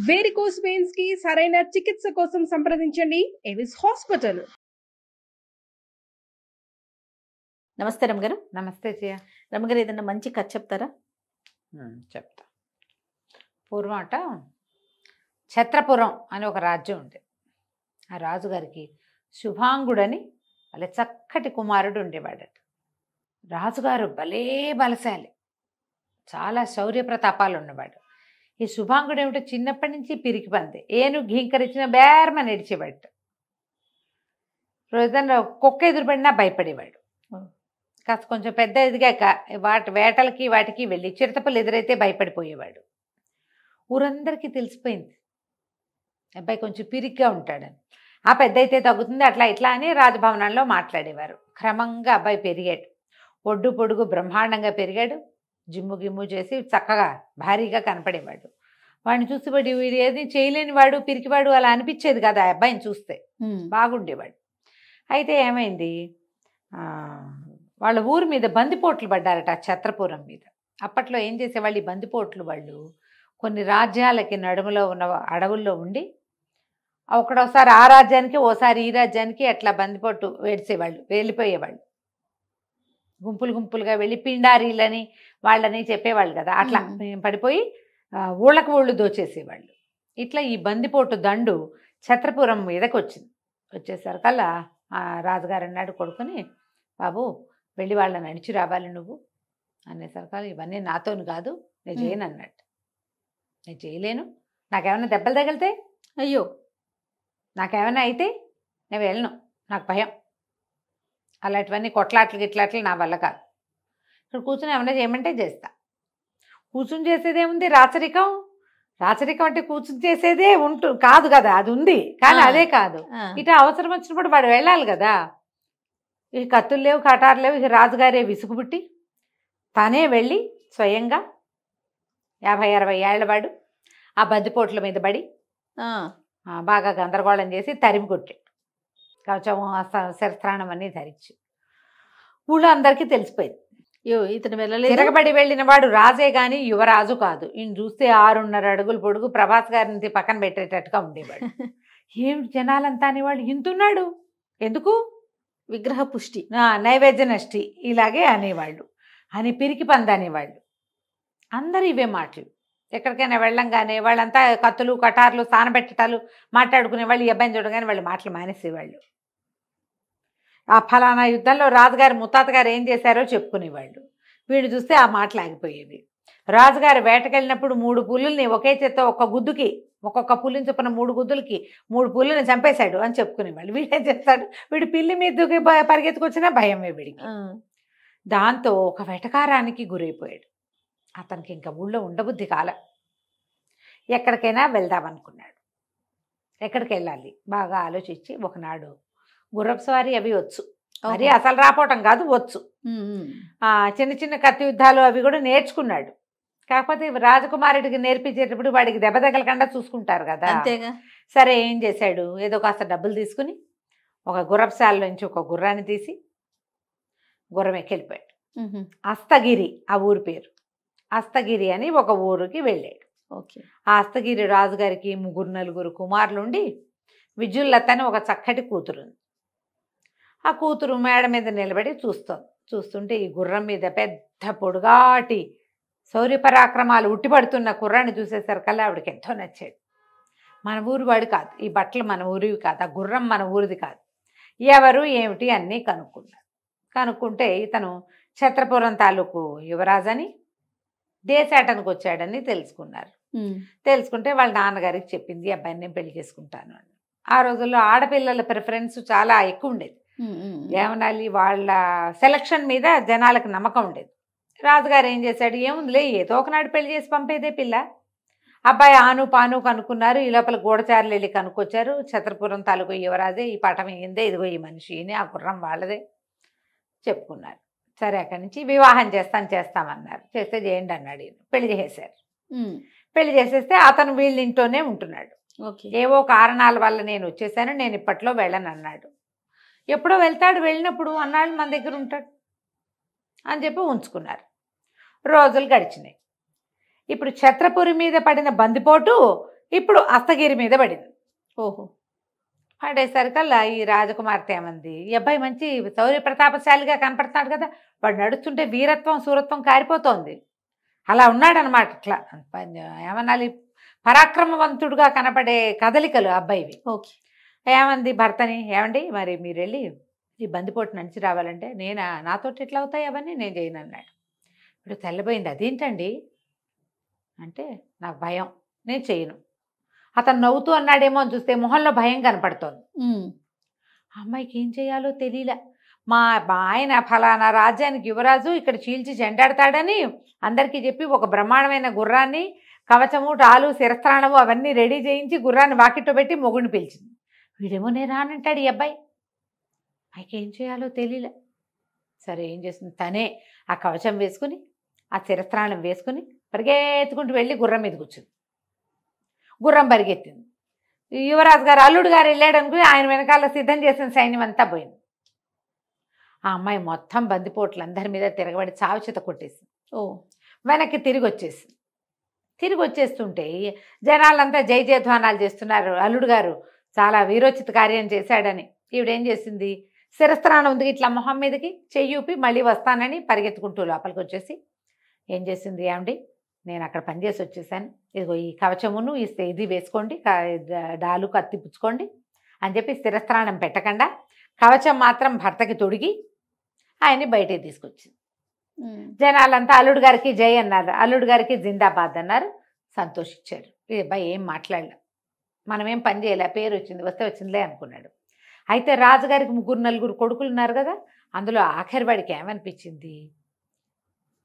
Varicose veins కి సరైన చికిత్స కోసం సంప్రదించండి ఎవిస్ హాస్పిటల్. నమస్తే రమగారు. నమస్తే జయ. రమగారు, ఏదన్నా మంచి కథ చెప్తారా? చెప్తా. పూర్వం ఛత్రపురం అని ఒక రాజ్యం ఉండేది. ఆ రాజుగారికి శుభాంగుడని వాళ్ళ చక్కటి కుమారుడు ఉండేవాడట. రాజుగారు భలే బలశాలి, చాలా శౌర్య ప్రతాపాలు ఉన్నవాడు. ఈ శుభాంగుడు ఏమిటో చిన్నప్పటి నుంచి పిరికి పంది, ఏను ఘీంకరించిన బేరమని నడిచేవాడు. రోజున కుక్క ఎదురుపడినా భయపడేవాడు. కాస్త కొంచెం పెద్ద ఎదిగాక వాటి వేటలకి వాటికి వెళ్ళి చిరుతపులు ఎదురైతే భయపడిపోయేవాడు. ఊరందరికీ తెలిసిపోయింది అబ్బాయి కొంచెం పిరిగ్గా ఉంటాడని. ఆ పెద్ద అయితే తగ్గుతుంది అట్లా ఇట్లా అని రాజభవనంలో మాట్లాడేవారు. క్రమంగా అబ్బాయి పెరిగాడు, ఒడ్డు పొడుగు బ్రహ్మాండంగా పెరిగాడు. జిమ్ము గిమ్ము చేసి చక్కగా భారీగా కనపడేవాడు. వాడిని చూసి వీడు ఏది చేయలేని వాడు, పిరికివాడు అలా అనిపించేది కదా ఆ అబ్బాయిని చూస్తే. బాగుండేవాడు. అయితే ఏమైంది, వాళ్ళ ఊరి మీద బందిపోట్లు పడ్డారట, ఛత్రపురం మీద. అప్పట్లో ఏం చేసేవాళ్ళు, ఈ బందిపోట్లు వాళ్ళు కొన్ని రాజ్యాలకి నడుములో ఉన్న అడవుల్లో ఉండి ఒకడోసారి ఆ రాజ్యానికి ఓసారి ఈ రాజ్యానికి అట్లా బందిపోటు వేడిసేవాళ్ళు, వెళ్ళిపోయేవాళ్ళు. గుంపులు గుంపులుగా వెళ్ళి పిండారీలని వాళ్ళని చెప్పేవాళ్ళు కదా, అట్లా పడిపోయి ఊళ్ళకు ఊళ్ళు దోచేసేవాళ్ళు. ఇట్లా ఈ బందిపోటు దండు ఛత్రపురం మీదకి వచ్చింది. వచ్చేసరికల్లా ఆ రాజుగారు అన్నాడు కొడుకుని, బాబు వెళ్ళి వాళ్ళని నడిచి రావాలి నువ్వు అనేసరికల్లా, ఇవన్నీ నాతోని కాదు, నేను చేయను అన్నట్టు. నేను చేయలేను, నాకేమైనా దెబ్బలు తగిలితే, అయ్యో నాకేమైనా అయితే నేను వెళ్ళను, నాకు భయం. అలాంటివన్నీ కొట్లాట్లు గిట్లాట్లు నా వల్ల కాదు. ఇక్కడ కూర్చొని ఏమైనా చేయమంటే చేస్తా. కూర్చుని చేసేదేముంది, రాచరికం. రాచరికం అంటే కూర్చుని చేసేదే కాదు కదా, అది ఉంది కానీ అదే కాదు. ఇట అవసరం వచ్చినప్పుడు వాడు వెళ్ళాలి కదా. ఈ కత్తులు లేవు, కటారు లేవు. ఇక రాజుగారే విసుగుబుట్టి తానే వెళ్ళి స్వయంగా 50-60 ఏళ్ల వాడు ఆ బందిపోట్ల మీద పడి బాగా గందరగోళం చేసి తరిమి కొట్టాడు. కవచం శస్త్రాణం అన్నీ ధరించి. ఊళ్ళో అందరికీ తెలిసిపోయింది, ఇతను వెళ్ళలేదు. తిరగబడి వెళ్ళిన వాడు రాజే గాని యువరాజు కాదు. ఈయన చూస్తే 6.5 అడుగులు పొడుగు, ప్రభాస్ గారిని పక్కన పెట్టేటట్టుగా ఉండేవాడు. ఏమిటి జనాలంతా అనేవాళ్ళు, ఇంతున్నాడు ఎందుకు, విగ్రహ పుష్టి, నైవేద్య నష్టి ఇలాగే అనేవాళ్ళు, అని పిరికి పంది అనేవాళ్ళు. అందరూ ఇవే మాటలు. ఎక్కడికైనా వెళ్ళంగానే వాళ్ళంతా కత్తులు కటార్లు స్థానబెట్టటాలు మాట్లాడుకునేవాళ్ళు. ఈ అబ్బాయిని చూడగానే వాళ్ళు మాటలు మానేసేవాళ్ళు. ఆ ఫలానా యుద్ధంలో రాజుగారి ముత్తాత గారు ఏం చేశారో చెప్పుకునేవాళ్ళు. వీడు చూస్తే ఆ మాటలు ఆగిపోయేవి. రాజుగారు వేటకెళ్ళినప్పుడు 3 పులుల్ని ఒకే చేత్తో ఒక్క గుద్దుకి, ఒక్కొక్క పుల్లిని చొప్పున 3 గుద్దులకి 3 పుల్లుని చంపేశాడు అని చెప్పుకునేవాళ్ళు. వీడేం చేస్తాడు, వీడు పిల్లి మీదకి పరిగెత్తుకొచ్చినా భయమే వీడికి. దాంతో ఒక వెటకారానికి గురైపోయాడు. అతనికి ఇంకా ఊళ్ళో ఉండబుద్ధి కాల. ఎక్కడికైనా వెళ్దామనుకున్నాడు. ఎక్కడికి వెళ్ళాలి బాగా ఆలోచించి ఒకనాడు గుర్రపు స్వారీ అవి వచ్చు, మరి అసలు రాపోవటం కాదు, వచ్చు. చిన్న చిన్న కత్తి యుద్ధాలు అవి కూడా నేర్చుకున్నాడు. కాకపోతే రాజకుమారుడికి నేర్పించేటప్పుడు వాడికి దెబ్బ తగలకుండా చూసుకుంటారు కదా. సరే ఏం చేశాడు, ఏదో కాస్త డబ్బులు తీసుకుని ఒక గుర్రపుశాల నుంచి ఒక గుర్రాన్ని తీసి గుర్రం ఎక్కెళ్ళిపోయాడు. అస్తగిరి ఆ ఊరి పేరు. అస్తగిరి అని ఒక ఊరికి వెళ్ళాడు. ఆ అస్తగిరి రాజుగారికి 3-4 కుమారులు ఉండి విద్యుల్లత అని ఒక చక్కటి కూతురు ఉంది. ఆ కూతురు మేడ మీద నిలబడి చూస్తుంటే ఈ గుర్రం మీద పెద్ద పొడుగాటి శౌర్యపరాక్రమాలు ఉట్టిపడుతున్న కుర్రాన్ని చూసేసరికల్లా ఆవిడకి ఎంతో నచ్చాడు. మన ఊరి వాడు కాదు, ఈ బట్టలు మన ఊరివి కాదు, ఆ గుర్రం మన ఊరిది కాదు, ఎవరు ఏమిటి అన్నీ కనుక్కున్నారు. కనుక్కుంటే ఇతను ఛత్రపురం తాలూకు యువరాజని, దేశాటనకు వచ్చాడని తెలుసుకున్నారు. తెలుసుకుంటే వాళ్ళ నాన్నగారికి చెప్పింది, అబ్బాయిని నేను పెళ్లి చేసుకుంటాను అని. ఆ రోజుల్లో ఆడపిల్లల ప్రిఫరెన్స్ చాలా ఎక్కువ ఉండేది. ఏమనాలి, వాళ్ళ సెలక్షన్ మీద జనాలకు నమ్మకం ఉండేది. రాజుగారు ఏం చేశాడు, ఏముందిలే ఏదో ఒకనాడు పెళ్లి చేసి పంపేదే పిల్ల. అబ్బాయి ఆను పాను కనుక్కున్నారు. ఈ లోపల గూఢచారులు వెళ్ళి కనుక్కొచ్చారు, ఛత్రపురం తాలూకు యువరాజే, ఈ పటం ఏందే, ఇదిగో ఈ మనిషి ఈయనే, ఆ గుర్రం వాళ్ళదే చెప్పుకున్నారు. సరే అక్కడి నుంచి వివాహం చేస్తామన్నారు. చేస్తే చేయండి అన్నాడు. పెళ్లి చేసేశారు. పెళ్లి చేసేస్తే అతను వీళ్ళ ఇంట్లోనే ఉంటున్నాడు. ఏవో కారణాల వల్ల నేను వచ్చేసాను, నేను ఇప్పట్లో వెళ్ళను అన్నాడు. ఎప్పుడో వెళ్తాడు, వెళ్ళినప్పుడు అన్నాళ్ళు మన దగ్గర ఉంటాడు అని చెప్పి ఉంచుకున్నారు. రోజులు గడిచినాయి. ఇప్పుడు ఛత్రపురి మీద పడిన బందిపోటు ఇప్పుడు అస్తగిరి మీద పడింది. ఓహో. పడేసరికల్లా ఈ రాజకుమార్తె ఏమంది, ఈ అబ్బాయి మంచి శౌర్య ప్రతాపశాలిగా కనపడుతున్నాడు కదా, వాడు నడుస్తుంటే వీరత్వం సూరత్వం కారిపోతోంది. అలా ఉన్నాడనమాట. ఇట్లా ఏమనాలి, పరాక్రమవంతుడుగా కనపడే కదలికలు అబ్బాయివి. ఓకే. ఏమంది భర్తని, ఏమండి మరి మీరు వెళ్ళి ఈ బందిపోటు నడిచి రావాలంటే, నాతోటి ఎట్లా అవుతాయి అవన్నీ, నేను చేయను అన్నాడు. ఇప్పుడు తెల్లబోయింది. అదేంటండి అంటే, నాకు భయం, నేను చేయను. అతను నవ్వుతూ అన్నాడేమో అని చూస్తే మొహంలో భయం కనపడుతోంది. అమ్మాయికి ఏం చేయాలో తెలియలే. మా ఆయన ఫలానా రాజ్యానికి యువరాజు, ఇక్కడ చీల్చి చెండాడతాడని అందరికీ చెప్పి ఒక బ్రహ్మాండమైన గుర్రాన్ని, కవచము, టాలు, శిరస్త్రాణము అవన్నీ రెడీ చేయించి గుర్రాన్ని వాకిట్లో పెట్టి మొగుడిని పిలిచింది. వీడేమో నేను రానంటాడు ఈ అబ్బాయి. అమ్మాయికి ఏం చేయాలో తెలియలే. సరే ఏం చేస్తుంది, తనే ఆ కవచం వేసుకుని ఆ శిరస్త్రాణం వేసుకుని పరిగెత్తుకుంటూ వెళ్ళి గుర్రం మీద కూర్చుంది. గుర్రం పరిగెత్తింది. యువరాజు గారు, అల్లుడు గారు వెళ్ళాడు అనుకుని ఆయన వెనకాల సిద్ధం చేసిన సైన్యం అంతా పోయింది. ఆ అమ్మాయి మొత్తం బందిపోట్లందరి మీద తిరగబడి చావుచేత కొట్టేసింది. వెనక్కి తిరిగి వచ్చేసింది. తిరిగి వచ్చేస్తుంటే జనాలంతా జై జయధ్వానాలు చేస్తున్నారు, అల్లుడు గారు చాలా వీరోచిత కార్యం చేశాడని. ఈవిడేం చేసింది, శిరస్త్రాణం ఉంది ఇట్లా మొహం మీదకి చెయ్యూపి మళ్ళీ వస్తానని పరిగెత్తుకుంటూ లోపలికి వచ్చేసి ఏం చేసింది, ఏమండి నేను అక్కడ పనిచేసి వచ్చేసాను, ఇదిగో ఈ కవచమును ఇది వేసుకోండి, డాలు కత్తి పుచ్చుకోండి అని చెప్పి శిరస్త్రాణం పెట్టకుండా కవచం మాత్రం భర్తకి తొడిగి ఆయన్ని బయటికి తీసుకొచ్చింది. జనాలంతా అల్లుడు గారికి జై అన్నారు, అల్లుడు గారికి జిందాబాద్ అన్నారు, సంతోషించారు. ఈ అబ్బాయి ఏం మాట్లాడలే, మనమేం పని చేయలే, పేరు వచ్చింది వస్తే వచ్చిందిలే అనుకున్నాడు. అయితే రాజుగారికి 3-4 కొడుకులు ఉన్నారు కదా, అందులో ఆఖరి వాడికి ఏమనిపించింది,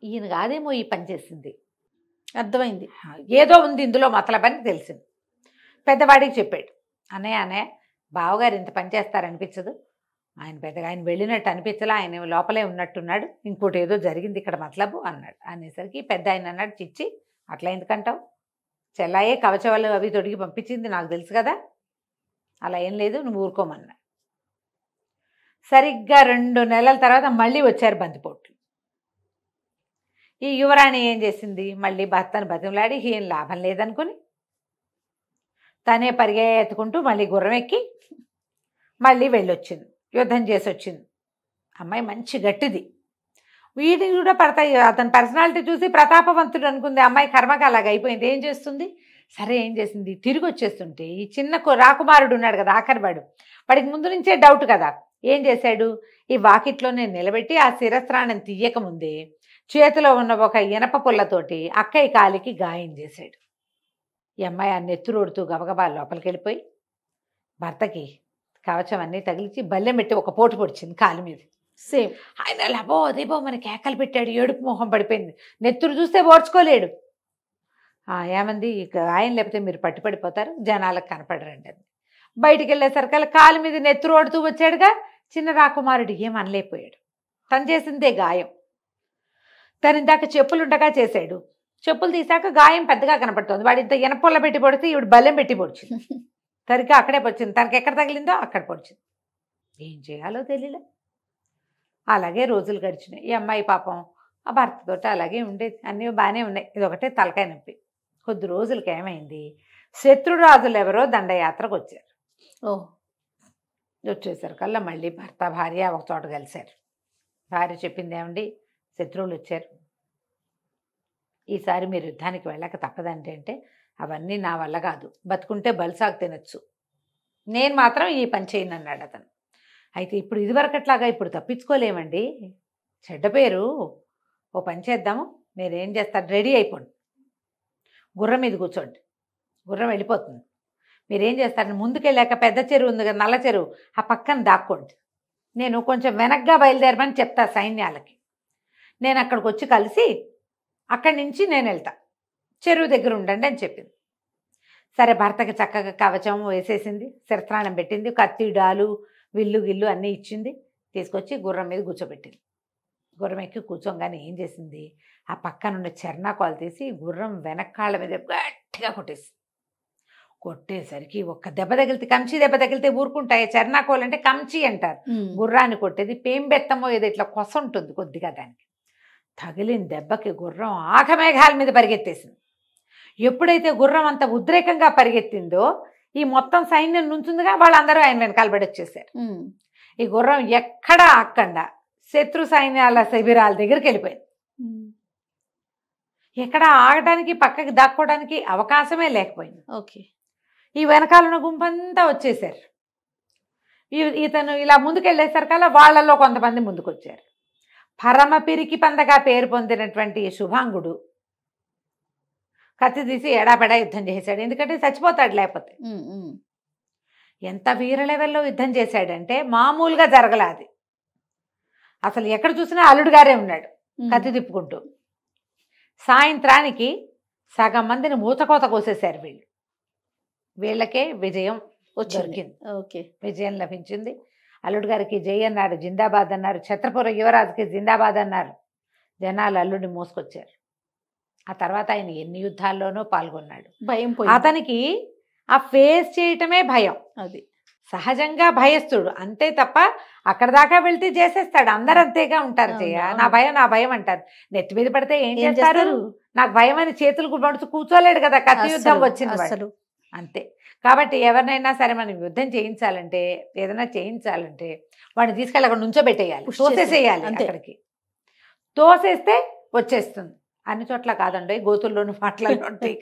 ఈయన కాదేమో ఈ పని చేసింది, అర్థమైంది, ఏదో ఉంది ఇందులో మతలబని తెలిసింది. పెద్దవాడికి చెప్పాడు, అన్నయ్య బావగారు ఇంత పని చేస్తారనిపించదు, ఆయన పెద్దగా ఆయన వెళ్ళినట్టు అనిపించలే, ఆయన లోపలే ఉన్నట్టున్నాడు, ఇంకోటి ఏదో జరిగింది ఇక్కడ మతలబు అన్నాడు. అనేసరికి పెద్ద ఆయన అన్నాడు, చిచ్చి అట్లా ఎందుకంటావు, చెల్లాయే కవచవాళ్ళు అవి తొడిగి పంపించింది నాకు తెలుసు కదా, అలా ఏం లేదు, నువ్వు ఊరుకోమన్నా. సరిగ్గా 2 నెలల తర్వాత మళ్ళీ వచ్చారు బందిపోట్లు. ఈ యువరాణి ఏం చేసింది, మళ్ళీ భర్తను బతిమలాడి ఏం లాభం లేదనుకుని తనే పరిగెత్తుకుంటూ మళ్ళీ గుర్రం ఎక్కి మళ్ళీ వెళ్ళొచ్చింది, యుద్ధం చేసి వచ్చింది. అమ్మాయి మంచి గట్టిది, వీటిని కూడా పడతాయి. అతని పర్సనాలిటీ చూసి ప్రతాపవంతుడు అనుకుంది, అమ్మాయి కర్మకి అలాగ అయిపోయింది. ఏం చేస్తుంది, సరే ఏం చేసింది, తిరిగి వచ్చేస్తుంటే ఈ చిన్న రాకుమారుడు ఉన్నాడు కదా ఆఖరివాడు, వాడికి ముందు నుంచే డౌట్ కదా, ఏం చేశాడు, ఈ వాకిట్లోనే నిలబెట్టి ఆ శిరస్త్రాణం తీయకముందే చేతిలో ఉన్న ఒక ఇనప పుల్లతోటి అక్కయ్య కాలికి గాయం చేశాడు. ఈ అమ్మాయి ఆ నెత్తురోడుతూ గబగబా లోపలికి వెళ్ళిపోయి భర్తకి కవచం అన్నీ తగిలించి బల్లెం పెట్టి ఒక పోటు పొడిచింది కాలు మీద. సేమ్ ఆయన లబో అదేబో మన కేకలు పెట్టాడు, ఏడుపు మొహం పడిపోయింది, నెత్తురు చూస్తే ఓర్చుకోలేడు. ఏమంది, ఇక ఆయన లేకపోతే మీరు పట్టుపడిపోతారు, జనాలకు కనపడరండి అది. బయటికి వెళ్ళేసరికల్లా కాలు మీద నెత్తురు ఓడుతూ వచ్చాడుగా, చిన్న రాకుమారుడు ఏం అనలేకపోయాడు, తను చేసిందే గాయం. తను ఇందాక చెప్పులు ఉండగా చేశాడు, చెప్పులు తీసాక గాయం పెద్దగా కనపడుతుంది, వాడు ఇంత ఎనపొల్ల పెట్టి పొడితే ఈవిడ బల్లెం పెట్టి పొడిచింది, సరిగ్గా అక్కడే పొడిచింది, తనకి ఎక్కడ తగిలిందో అక్కడ పొడిచింది. ఏం చేయాలో తెలియలే. అలాగే రోజులు గడిచినాయి. ఈ అమ్మాయి పాపం ఆ భర్తతోటి అలాగే ఉండేది, అన్నీ బాగానే ఉన్నాయి, ఇదొకటే తలకాయ నొప్పి. కొద్ది రోజులకి ఏమైంది, శత్రురాజులు ఎవరో దండయాత్రకు వచ్చారు. వచ్చేసరికల్లా మళ్ళీ భర్త భార్య ఒక చోట కలిశారు. భార్య చెప్పింది, ఏమండి శత్రువులు వచ్చారు, ఈసారి మీరు యుద్ధానికి వెళ్ళక తప్పదంటే అంటే, అవన్నీ నా వల్ల కాదు, బతుకుంటే బలిసాగు తినచ్చు, నేను మాత్రం ఈ పని చేయను అన్నాడు అతను. అయితే ఇప్పుడు ఇదివరకట్లాగా ఇప్పుడు తప్పించుకోలేమండి, చెడ్డ పేరు, ఓ పని చేద్దాము, మీరేం చేస్తారు, రెడీ అయిపోండి, గుర్రం మీద కూర్చోండి, గుర్రం వెళ్ళిపోతుంది, మీరేం చేస్తారు, ముందుకెళ్ళాక పెద్ద చెరువు ఉంది కదా నల్ల చెరువు, ఆ పక్కన దాక్కోండి, నేను కొంచెం వెనక్గా బయలుదేరమని చెప్తా సైన్యాలకి, నేను అక్కడికి వచ్చి కలిసి అక్కడి నుంచి నేను వెళ్తా, చెరువు దగ్గర ఉండండి అని చెప్పింది. సరే భర్తకి చక్కగా కవచం వేసేసింది, శిరస్త్రాణం పెట్టింది, కత్తి డాలు విల్లు గిల్లు అన్నీ ఇచ్చింది, తీసుకొచ్చి గుర్రం మీద కూర్చోబెట్టింది. గుర్రం ఎక్కి కూర్చోగానే ఏం చేసింది, ఆ పక్కనున్న చెర్నాకోలు తీసి గుర్రం వెనక్కాళ్ళ మీద గట్టిగా కొట్టేసింది. కొట్టేసరికి ఒక్క దెబ్బ తగిలితే, కంచి దెబ్బ తగిలితే ఊరుకుంటాయి, చెర్నాకోలు అంటే కంచి అంటారు, గుర్రాన్ని కొట్టేది పేంబెత్తమో ఏదో ఇట్లా కొస ఉంటుంది కొద్దిగా, దానికి తగిలిన దెబ్బకి గుర్రం ఆకమేఘాల మీద పరిగెత్తేసింది. ఎప్పుడైతే గుర్రం అంత ఉద్రేకంగా పరిగెత్తిందో ఈ మొత్తం సైన్యం నుంచుందిగా వాళ్ళందరూ ఆయన వెనకాల పడి వచ్చేసారు. ఈ గుర్రం ఎక్కడా ఆక్కండా శత్రు సైన్యాల శిబిరాల దగ్గరికి వెళ్ళిపోయింది. ఎక్కడ ఆగడానికి పక్కకి దాక్కోవడానికి అవకాశమే లేకపోయింది. ఓకే. ఈ వెనకాలన్న గుంపంతా వచ్చేసారు. ఇతను ఇలా ముందుకెళ్ళేసరికల్లా వాళ్ళలో కొంతమంది ముందుకొచ్చారు. పరమ పిరికి పందగా పేరు పొందినటువంటి శుభాంగుడు కత్తి తీసి ఎడాపెడా యుద్ధం చేశాడు. ఎందుకంటే చచ్చిపోతాడు లేకపోతే. ఎంత వీర లెవెల్లో యుద్ధం చేశాడంటే మామూలుగా జరగల అది. అసలు ఎక్కడ చూసినా అల్లుడు గారే ఉన్నాడు కత్తి తిప్పుకుంటూ. సాయంత్రానికి సగం మందిని మూతకోత కోసేశారు వీళ్ళు. వీళ్ళకే విజయం దొరికింది. ఓకే. విజయం లభించింది. అల్లుడు గారికి జై అన్నారు, జిందాబాద్ అన్నారు. ఛత్రపుర యువరాజుకి జిందాబాద్ అన్నారు. జనాలు అల్లుడిని మోసుకొచ్చారు. ఆ తర్వాత ఆయన ఎన్ని యుద్ధాల్లోనూ పాల్గొన్నాడు. భయం అతనికి ఆ ఫేస్ చేయటమే భయం. అది సహజంగా భయస్తుడు అంతే తప్ప అక్కడ దాకా వెళ్తే చేసేస్తాడు. అందరు అంతేగా ఉంటారు. నా భయం నా భయం అంటారు. నెత్తి మీద పడితే ఏం చేస్తారు? నాకు భయం అని చేతులు పడుతూ కూర్చోలేడు కదా. కత్తి యుద్ధం వచ్చింది అసలు అంతే. కాబట్టి ఎవరినైనా సరే మనం యుద్ధం చేయించాలంటే, ఏదైనా చేయించాలంటే వాడిని తీసుకెళ్ళి అక్కడ నుంచోబెట్టేయాలి, తోసేసేయాలి. అక్కడికి తోసేస్తే వచ్చేస్తుంది. అన్ని చోట్ల కాదండి, గోతుల్లోని పాటలలో ఉంటాయి.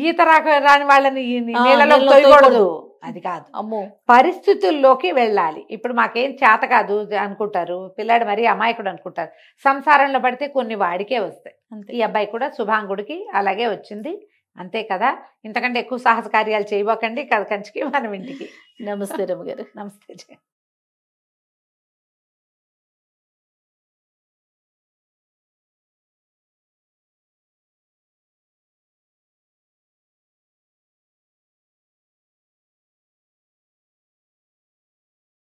ఈత రాని వాళ్ళని నీళ్ళలో తోయకూడదు, అది కాదు. అమ్మో, పరిస్థితుల్లోకి వెళ్ళాలి. ఇప్పుడు మాకేం చేత కాదు అనుకుంటారు పిల్లాడు, మరీ అమాయకుడు అనుకుంటారు. సంసారంలో పడితే కొన్ని వాడికే వస్తాయి. ఈ అబ్బాయి కూడా శుభాంగుడికి అలాగే వచ్చింది. అంతే కదా. ఇంతకంటే ఎక్కువ సాహస కార్యాలు చేయబోకండి. కథ కంచికి మనం ఇంటికి. నమస్తే రమ్మగారు. నమస్తే.